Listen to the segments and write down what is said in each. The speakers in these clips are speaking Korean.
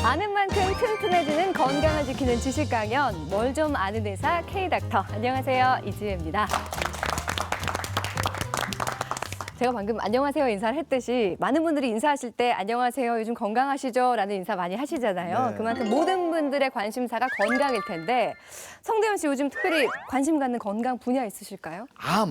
아는 만큼 튼튼해지는 건강을 지키는 지식 강연, 뭘 좀 아는 의사 K닥터. 안녕하세요, 이지혜입니다. 제가 방금 안녕하세요 인사를 했듯이 많은 분들이 인사하실 때 안녕하세요, 요즘 건강하시죠? 라는 인사 많이 하시잖아요. 네. 그만큼 모든 분들의 관심사가 건강일 텐데 성대현 씨 요즘 특별히 관심 갖는 건강 분야 있으실까요? 암.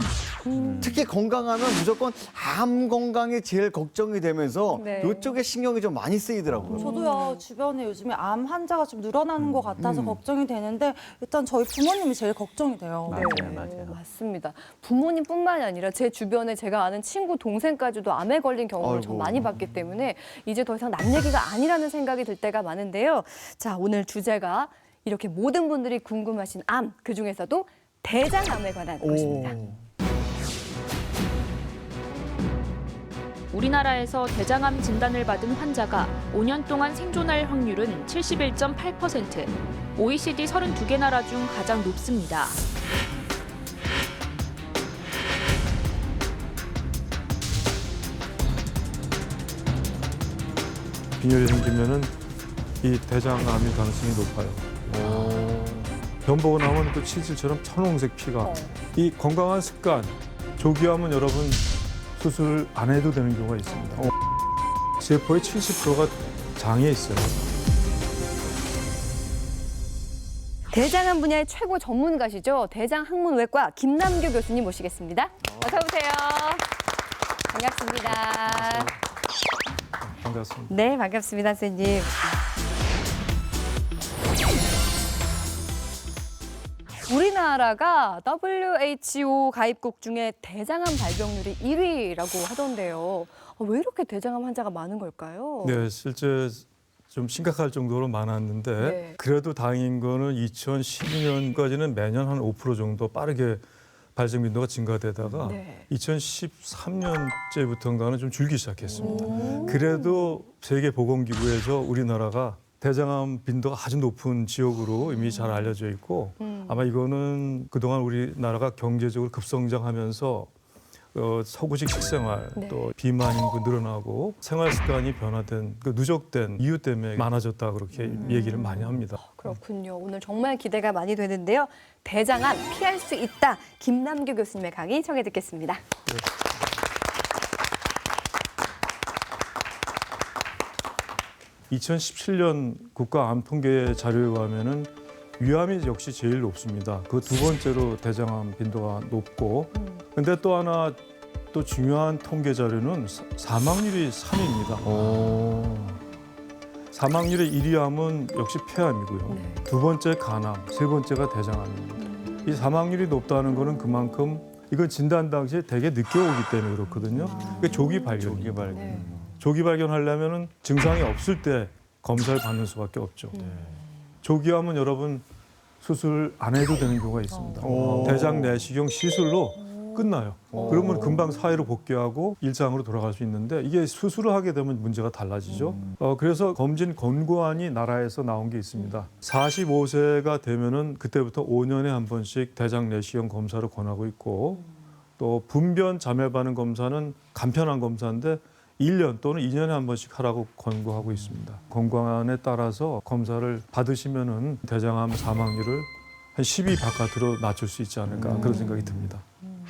특히 건강하면 무조건 암 건강이 제일 걱정이 되면서 네. 이쪽에 신경이 좀 많이 쓰이더라고요. 저도요, 주변에 요즘에 암 환자가 좀 늘어나는 것 같아서 걱정이 되는데 일단 저희 부모님이 제일 걱정이 돼요. 맞아요. 맞습니다. 부모님뿐만이 아니라 제 주변에 제가 아는 친구, 동생까지도 암에 걸린 경우를 좀 아이고. 많이 봤기 때문에 이제 더 이상 남 얘기가 아니라는 생각이 들 때가 많은데요. 자, 오늘 주제가 이렇게 모든 분들이 궁금하신 암, 그중에서도 대장암에 관한 것입니다. 우리나라에서 대장암 진단을 받은 환자가 5년 동안 생존할 확률은 71.8%, OECD 32개 나라 중 가장 높습니다. 빈혈이 생기면은 이 대장암일 가능성이 높아요. 병 보고 나면 또 치질처럼 천홍색 피가. 이 건강한 습관, 조기암은 여러분 수술 안 해도 되는 경우가 있습니다. 세포의 70%가 장에 있어요. 대장암 분야의 최고 전문가시죠. 대장학문외과 김남규 교수님 모시겠습니다. 어서 오세요. 반갑습니다. 반갑습니다. 네, 반갑습니다, 선생님. 우리나라가 WHO 가입국 중에 대장암 발병률이 1위라고 하던데요. 왜 이렇게 대장암 환자가 많은 걸까요? 네, 실제 좀 심각할 정도로 많았는데 네. 그래도 다행인 거는 2012년까지는 매년 한 5% 정도 빠르게 발생 빈도가 증가되다가 네. 2013년째부터인가는 좀 줄기 시작했습니다. 그래도 세계보건기구에서 우리나라가 대장암 빈도가 아주 높은 지역으로 이미 잘 알려져 있고 아마 이거는 그동안 우리나라가 경제적으로 급성장하면서 서구식 식생활, 네. 또 비만 인구 늘어나고 생활 습관이 변화된 그 누적된 이유 때문에 많아졌다 그렇게 얘기를 많이 합니다. 그렇군요. 오늘 정말 기대가 많이 되는데요. 대장암 피할 수 있다. 김남규 교수님의 강의 청해 듣겠습니다. 2017년 국가암 통계 자료에 의하면은 위암이 역시 제일 높습니다. 그 두 번째로 대장암 빈도가 높고, 근데 또 하나 또 중요한 통계 자료는 사망률이 3위입니다. 사망률의 1위 암은 역시 폐암이고요. 두 번째 간암, 세 번째가 대장암입니다. 이 사망률이 높다는 거는 그만큼 이건 진단 당시에 되게 늦게 오기 때문에 그렇거든요. 그게 조기 발견입니다. 조기 발견하려면은 증상이 없을 때 검사를 받는 수밖에 없죠. 조기암은 여러분 수술 안 해도 되는 경우가 있습니다. 대장 내시경 시술로 끝나요. 그러면 금방 사회로 복귀하고 일상으로 돌아갈 수 있는데 이게 수술을 하게 되면 문제가 달라지죠. 그래서 검진 권고안이 나라에서 나온 게 있습니다. 45세가 되면은 그때부터 5년에 한 번씩 대장 내시경 검사를 권하고 있고 또 분변 자멸 반응 검사는 간편한 검사인데 1년 또는 2년에 한 번씩 하라고 권고하고 있습니다. 권고안에 따라서 검사를 받으시면은 대장암 사망률을 한 10위 바깥으로 낮출 수 있지 않을까 그런 생각이 듭니다.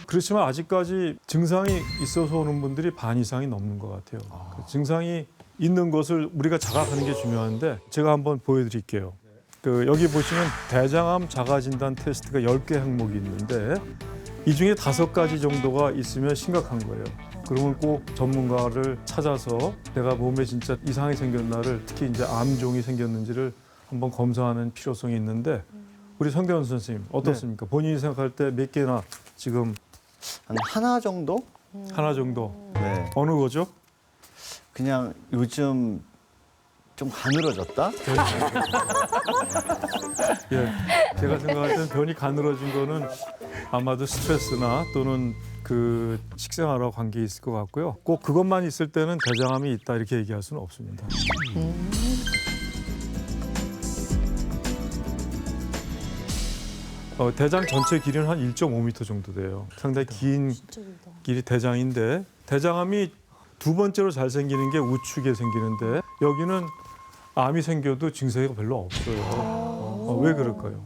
그렇지만 아직까지 증상이 있어서 오는 분들이 반 이상이 넘는 것 같아요. 그 증상이 있는 것을 우리가 자각하는 게 중요한데 제가 한번 보여드릴게요. 여기 보시면 대장암 자가진단 테스트가 10개 항목이 있는데 이 중에 5가지 정도가 있으면 심각한 거예요. 그러면 꼭 전문가를 찾아서 내가 몸에 진짜 이상이 생겼나를 특히 이제 암종이 생겼는지를 한번 검사하는 필요성이 있는데 우리 성대현 선생님 어떻습니까? 본인이 생각할 때 몇 개나 지금 한 하나 정도? 하나 정도 네. 어느 거죠? 그냥 요즘 좀 가늘어졌다? 예, 제가 생각할 때는 변이 가늘어진 거는 아마도 스트레스나 또는 그 식생활과 관계 있을 것 같고요. 꼭 그것만 있을 때는 대장암이 있다 이렇게 얘기할 수는 없습니다. 대장 전체 길이는 한 1.5m 정도 돼요. 상당히 긴 길이 대장인데 대장암이 두 번째로 잘 생기는 게 우측에 생기는데 여기는 암이 생겨도 증세가 별로 없어요. 왜 그럴까요?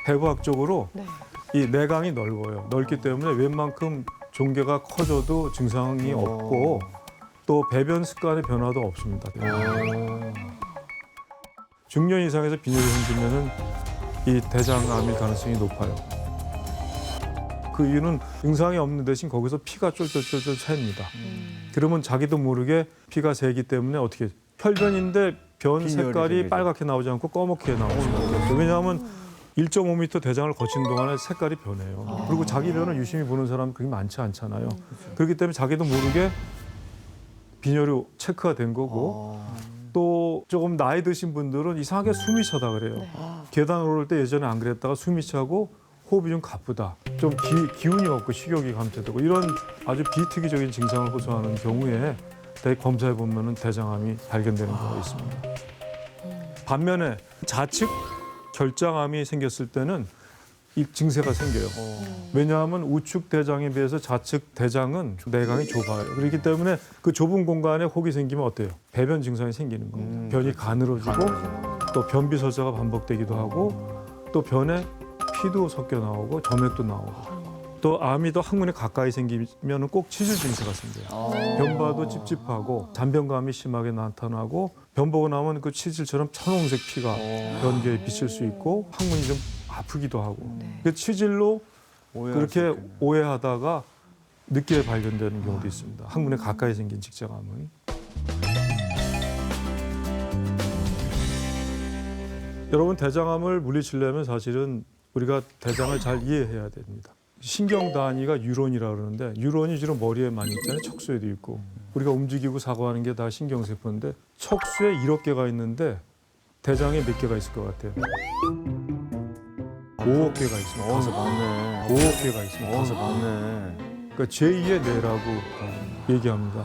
해부학적으로 이 내강이 넓어요. 넓기 때문에 웬만큼 종괴가 커져도 증상이 없고 또 배변 습관의 변화도 없습니다. 중년 이상에서 빈혈이 생기면은 이 대장암일 가능성이 높아요. 그 이유는 증상이 없는 대신 거기서 피가 쫄쫄쫄쫄 샜니다. 그러면 자기도 모르게 피가 새기 때문에 어떻게 혈변인데 변 빈혈이 색깔이 생기죠. 빨갛게 나오지 않고 검게 나오는 거죠. 왜냐하면 1.5m 대장을 거친 동안에 색깔이 변해요. 그리고 자기 변을 유심히 보는 사람 그렇게 많지 않잖아요. 그렇기 때문에 자기도 모르게 빈혈이 체크가 된 거고 또 조금 나이 드신 분들은 이상하게 숨이 차다 그래요. 계단 오를 때 예전에 안 그랬다가 숨이 차고 호흡이 좀 가쁘다. 좀 기운이 없고 식욕이 감퇴되고 이런 아주 비특이적인 증상을 호소하는 경우에 검사해 보면은 대장암이 발견되는 경우가 있습니다. 반면에 좌측 결장암이 생겼을 때는 이 증세가 생겨요. 왜냐하면 우측 대장에 비해서 좌측 대장은 내강이 좁아요. 그렇기 때문에 그 좁은 공간에 혹이 생기면 어때요? 배변 증상이 생기는 겁니다. 변이 가늘어지고 또 변비설사가 반복되기도 하고 또 변에 피도 섞여 나오고 점액도 나오고 또 암이 더 항문에 가까이 생기면 꼭 치질 증세가 생겨요. 변봐도 찝찝하고 잔변감이 심하게 나타나고 변 보고 나면 그 치질처럼 천홍색 피가 변기에 비칠 수 있고 항문이 좀 아프기도 하고 그 치질로 그렇게 오해하다가 늦게 발견되는 경우도 있습니다. 항문에 가까이 생긴 직장암은. 여러분 대장암을 물리치려면 사실은 우리가 대장을 잘 이해해야 됩니다. 신경 단위가 뉴런이라고 그러는데 뉴런이 주로 머리에 많이 있잖아요. 척수에도 있고. 우리가 움직이고 사고하는 게 다 신경세포인데 척수에 1억 개가 있는데 대장에 몇 개가 있을 것 같아요? 5억 개가 있습니다. 맞네. 5억 개가 있습니다. 맞네. 그러니까 제2의 뇌라고 얘기합니다.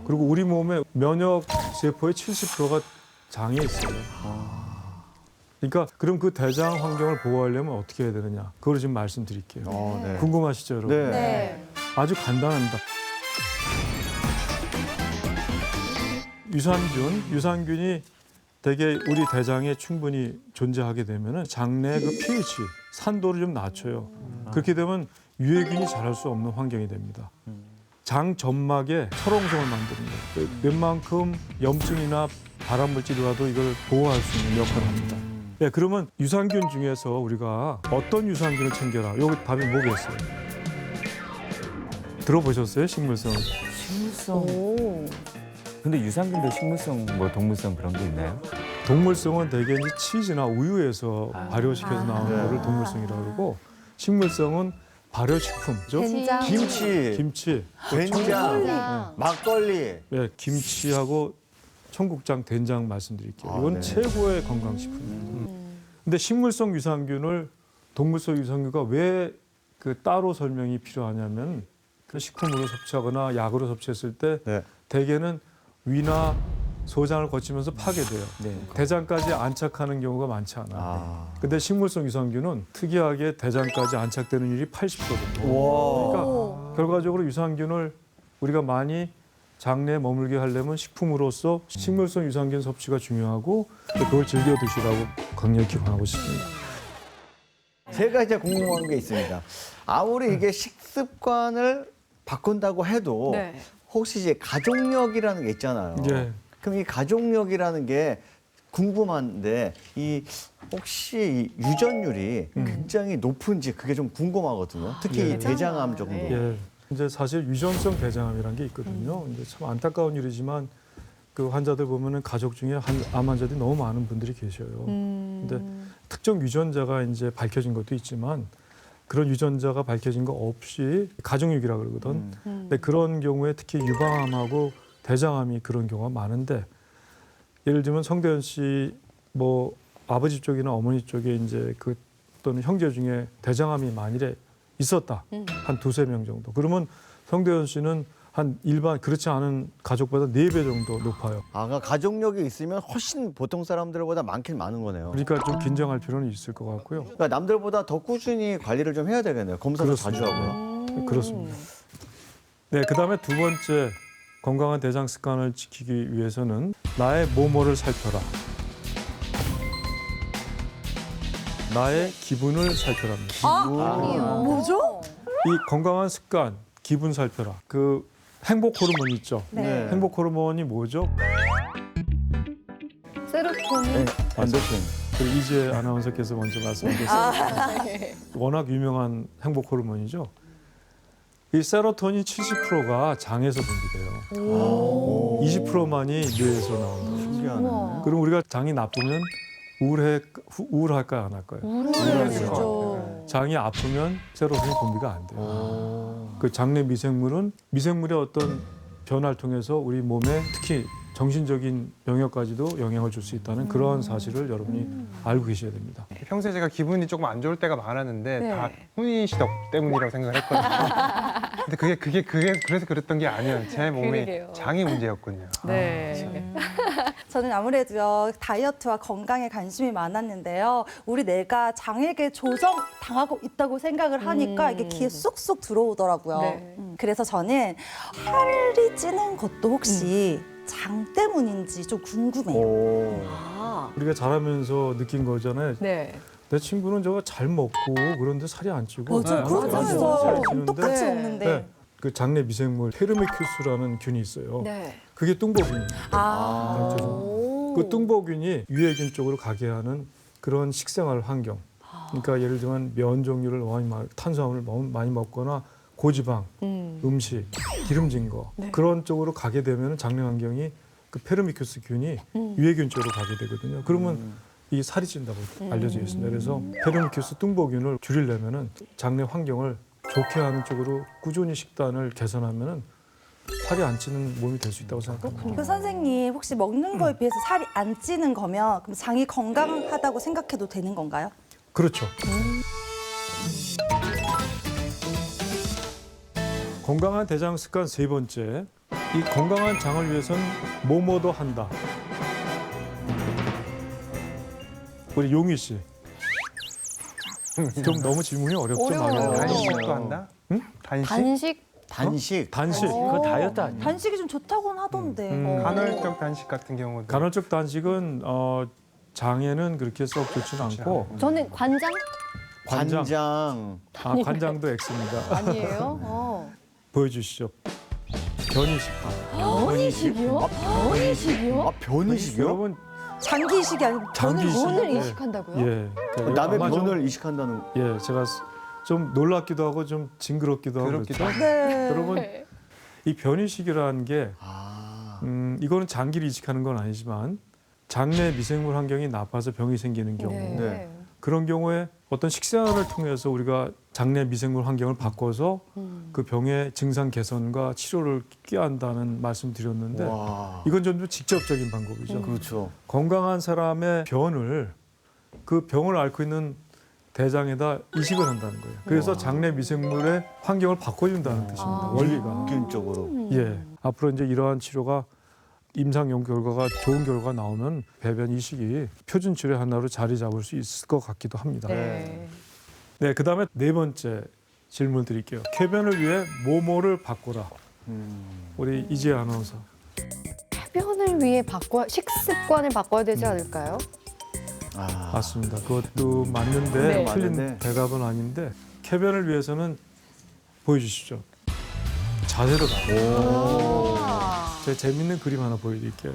그리고 우리 몸의 면역 세포의 70%가 장에 있어요. 그러니까 그럼 그 대장 환경을 보호하려면 어떻게 해야 되느냐? 그걸 지금 말씀드릴게요. 네. 궁금하시죠, 여러분? 네. 아주 간단합니다. 유산균이 대개 우리 대장에 충분히 존재하게 되면은 장내 그 pH 산도를 좀 낮춰요. 그렇게 되면 유해균이 자랄 수 없는 환경이 됩니다. 장 점막에 철옹성을 만듭니다. 웬만큼 염증이나 발암물질이 와도 이걸 보호할 수 있는 역할을 합니다. 네, 그러면 유산균 중에서 우리가 어떤 유산균을 챙겨라? 여기 답이 뭐겠어요? 들어보셨어요? 식물성. 식물성. 근데 유산균도 식물성, 뭐 동물성 그런 게 있나요? 동물성은 대개 이제 치즈나 우유에서 발효시켜서 나오는 거를 동물성이라고 그러고 식물성은 발효식품죠. 된장, 김치, 된장, 막걸리. 네, 김치하고 청국장, 된장 말씀드릴게요. 이건 네. 최고의 건강식품입니다. 근데 식물성 유산균을 동물성 유산균과 왜 그 따로 설명이 필요하냐면 그 식품으로 섭취하거나 약으로 섭취했을 때 네. 대개는 위나 소장을 거치면서 파괴돼요. 대장까지 안착하는 경우가 많지 않아요. 근데 식물성 유산균은 특이하게 대장까지 안착되는 율이 80%거든요. 그러니까 결과적으로 유산균을 우리가 많이 장내에 머물게 하려면 식품으로서 식물성 유산균 섭취가 중요하고 그걸 즐겨 드시라고 강력히 권하고 싶습니다. 제가 이제 궁금한 게 있습니다. 아무리 이게 식습관을 바꾼다고 해도 네. 혹시 이제 가족력이라는 게 있잖아요. 예. 그럼 이 가족력이라는 게 궁금한데 이 혹시 이 유전율이 굉장히 높은지 그게 좀 궁금하거든요. 특히 이 대장암 정도. 예. 이제 사실 유전성 대장암이라는 게 있거든요. 이제 참 안타까운 일이지만 그 환자들 보면은 가족 중에 암 환자들이 너무 많은 분들이 계셔요. 근데 특정 유전자가 이제 밝혀진 것도 있지만 그런 유전자가 밝혀진 거 없이 가족력이라 그러거든. 근데 그런 경우에 특히 유방암하고 대장암이 그런 경우가 많은데 예를 들면 성대현 씨 뭐 아버지 쪽이나 어머니 쪽에 이제 그 또는 형제 중에 대장암이 만일에 있었다. 한 2~3명 정도. 그러면 성대현 씨는 한 일반 그렇지 않은 가족보다 4배 정도 높아요. 그러니까 가족력이 있으면 훨씬 보통 사람들보다 많긴 많은 거네요. 그러니까 좀 긴장할 필요는 있을 것 같고요. 그러니까 남들보다 더 꾸준히 관리를 좀 해야 되겠네요. 검사도 자주 하고요. 그렇습니다. 네, 그다음에 두 번째 건강한 대장 습관을 지키기 위해서는 나의 모모를 살펴라. 나의 기분을 살펴랍니다. 뭐죠? 이 건강한 습관, 기분 살펴라. 그 행복 호르몬 있죠. 네. 행복 호르몬이 뭐죠? 세로토닌. 네, 엔도핀. 그리고 이재 아나운서께서 먼저 말씀하셨어요. 워낙 유명한 행복 호르몬이죠. 이 세로토닌 70%가 장에서 분비돼요. 20%만이 뇌에서 나온다. 신기하네. 그럼 우리가 장이 나쁘면 우울할까요, 안 할까요? 우울해지죠. 장이 아프면 세로토닌 분비가 안 돼요. 그 장내 미생물의 어떤 변화를 통해서 우리 몸에 특히 정신적인 영역까지도 영향을 줄 수 있다는 그런 사실을 여러분이 알고 계셔야 됩니다. 평소에 제가 기분이 조금 안 좋을 때가 많았는데 네. 다 훈이 씨 덕 때문이라고 생각을 했거든요. 근데 그게 그래서 그랬던 게 아니에요. 제 몸에 그러게요. 장이 문제였군요. 네. 저는 아무래도요 다이어트와 건강에 관심이 많았는데요. 우리 뇌가 장에게 조정당하고 있다고 생각을 하니까 이게 귀에 쏙쏙 들어오더라고요. 네. 그래서 저는 살이 찌는 것도 혹시 장 때문인지 좀 궁금해요. 오. 아, 우리가 자라면서 느낀 거잖아요. 네. 내 친구는 저거 잘 먹고 그런데 살이 안 찌고 맞아요. 나는 안 그렇죠. 먹고 살이 찌는데 똑같이 네. 먹는데. 네. 그 장내 미생물 페르메큐스라는 균이 있어요. 네. 그게 뚱보균입니다. 아. 오. 그 뚱보균이 유해균 쪽으로 가게 하는 그런 식생활 환경. 그러니까 예를 들면 면 종류를 탄수화물을 많이 먹거나 고지방, 음식, 기름진 거 네. 그런 쪽으로 가게 되면 장내 환경이 그 페르미큐스 균이 유해균 쪽으로 가게 되거든요. 그러면 이 살이 찐다고 알려져 있습니다. 그래서 페르미큐스 뚱보균을 줄이려면은 장내 환경을 좋게 하는 쪽으로 꾸준히 식단을 개선하면은 살이 안 찌는 몸이 될 수 있다고 생각합니다. 그 선생님 혹시 먹는 거에 비해서 살이 안 찌는 거면 그럼 장이 건강하다고 생각해도 되는 건가요? 그렇죠. 건강한 대장 습관 세 번째. 이 건강한 장을 위해서는 뭐뭐도 한다. 우리 용희 씨. 좀 너무 질문이 어렵죠? 어려워요. 말로. 단식도 한다? 응? 단식? 단식? 단식. 단식. 그거 다이어트 아니에요? 단식이 좀 좋다고는 하던데. 간헐적 단식 같은 경우도 간헐적 단식은 장에는 그렇게 썩 좋지는 않고 저는 관장? 관장. 관장도 X입니다. 아니에요? 보여주시죠. 변이식품. 변이식이요? 변이식이요? 아, 변이식이요? 여러분 장기 이식이 아니고 장기 이식. 변을 예. 이식한다고요? 예. 남의 아마 좀- 변을 이식한다는. 예, 제가 좀 놀랍기도 하고 좀 징그럽기도 하고 더럽기도 그렇죠. 네. 여러분 이 변이식이라는 게 아. 이거는 장기를 이식하는 건 아니지만 장내 미생물 환경이 나빠서 병이 생기는 경우 네. 그런 경우에 어떤 식생활을 통해서 우리가 장내 미생물 환경을 바꿔서 그 병의 증상 개선과 치료를 꾀한다는 말씀드렸는데 와. 이건 좀 더 직접적인 방법이죠. 그렇죠. 건강한 사람의 변을 그 병을 앓고 있는 대장에다 이식을 한다는 거예요. 그래서 장내 미생물의 환경을 바꿔준다는 뜻입니다. 원리가. 균적으로. 예. 앞으로 이제 이러한 치료가 임상 연구 결과가 좋은 결과가 나오면 배변 이식이 표준 치료 하나로 자리 잡을 수 있을 것 같기도 합니다. 네. 네, 그다음에 네 번째 질문 드릴게요. 쾌변을 위해 뭐뭐를 바꾸라. 우리 이재 아나운서. 쾌변을 위해 식습관을 바꿔야 되지 않을까요? 아. 맞습니다. 그것도 맞는데 네. 틀린 맞는데. 대답은 아닌데 쾌변을 위해서는 보여주시죠. 자세로 가. 제가 재밌는 그림 하나 보여드릴게요.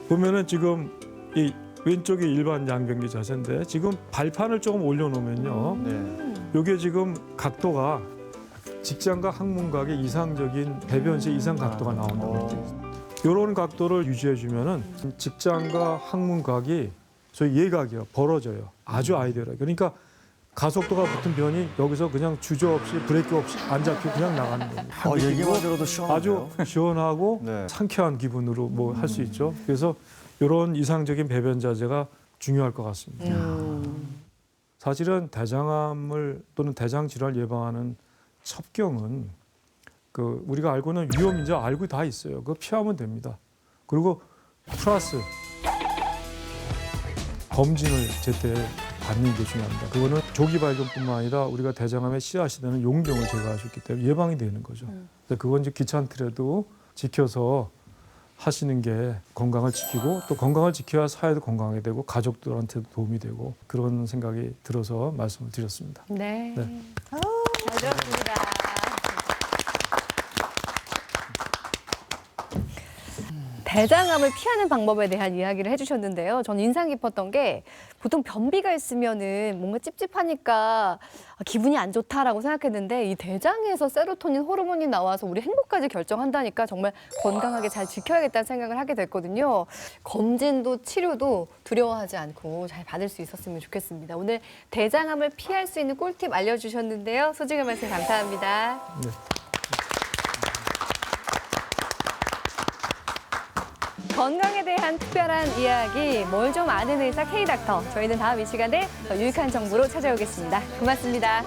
보면은 지금 이 왼쪽이 일반 양변기 자세인데 지금 발판을 조금 올려놓으면요. 네. 이게 지금 각도가 직장과 항문각의 이상적인 배변시 이상 각도가 나온다고 했죠. 이런 각도를 유지해주면은 직장과 항문각이 저희 예각이요 벌어져요. 아주 아이디어라. 그러니까 가속도가 붙은 변이 여기서 그냥 주저없이 브레이크 없이 안 잡히고 그냥 나가는 겁니다. 아, 얘기만 들어도 시원하네요. 아주 시원하고 네. 상쾌한 기분으로 뭐 할 수 있죠. 그래서 이런 이상적인 배변 자세가 중요할 것 같습니다. 사실은 대장암을 또는 대장 질환 예방하는 첩경은 그 우리가 알고 있는 위험 인자 알고 다 있어요. 그거 피하면 됩니다. 그리고 플러스 검진을 제때 받는 게 중요합니다. 그거는 조기 발견뿐만 아니라 우리가 대장암의 씨앗이 되는 용병을 제거하셨기 때문에 예방이 되는 거죠. 근데 그건 이제 귀찮더라도 지켜서 하시는 게 건강을 지키고 또 건강을 지켜야 사회도 건강하게 되고 가족들한테도 도움이 되고 그런 생각이 들어서 말씀을 드렸습니다. 네. 네. 잘 들었습니다. 대장암을 피하는 방법에 대한 이야기를 해주셨는데요. 저는 인상 깊었던 게 보통 변비가 있으면은 뭔가 찝찝하니까 기분이 안 좋다라고 생각했는데 이 대장에서 세로토닌 호르몬이 나와서 우리 행복까지 결정한다니까 정말 건강하게 잘 지켜야겠다는 생각을 하게 됐거든요. 검진도 치료도 두려워하지 않고 잘 받을 수 있었으면 좋겠습니다. 오늘 대장암을 피할 수 있는 꿀팁 알려주셨는데요. 소중한 말씀 감사합니다. 네. 건강에 대한 특별한 이야기, 뭘 좀 아는 의사 K닥터. 저희는 다음 이 시간에 더 유익한 정보로 찾아오겠습니다. 고맙습니다.